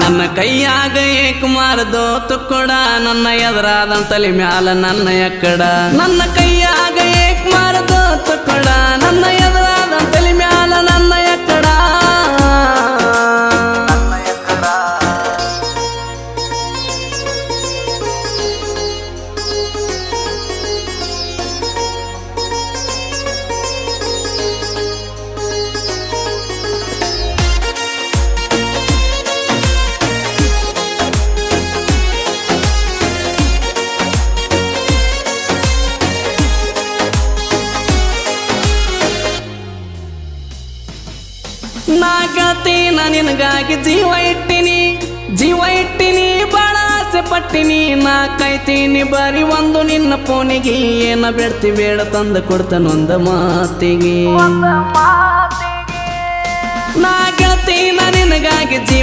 ನನ್ನ ಕೈಯಾಗ ಏಕ್ ಮಾರದೋ ತುಕ್ಕಡ ನನ್ನ ಎದುರಾದ ತಲೆ ಮ್ಯಾಲ ನನ್ನ ಎಕ್ಕಡ ನನ್ನ ಕೈಯಾಗ ಏಕ್ ಮಾರದೋ ತುಕ್ಕಡ ನನ್ನ ಎದುರಾದ ತಲೆ ಮ್ಯಾಲ ನನ್ನ ಎಕ್ಕಡ ನಾ ಗೆಳತಿ ನಿನಗಾಗಿ ಜೀವ ಇಟ್ಟಿನಿ ಬಾಳ ಆಸೆ ಪಟ್ಟಿನಿ ನಾ ಕಾಯ್ತೀನಿ ಬರೀ ಒಂದು ನಿನ್ನ ಫೋನಿಗೆ ಏನ ಬೇಡ್ತಿ ಬೇಡ ತಂದು ಕೊಡ್ತಾನೊಂದ ಮಾತಿಗೆ ನಾ ಗೆಳತಿ ನಿನಗಾಗಿ ಜೀವ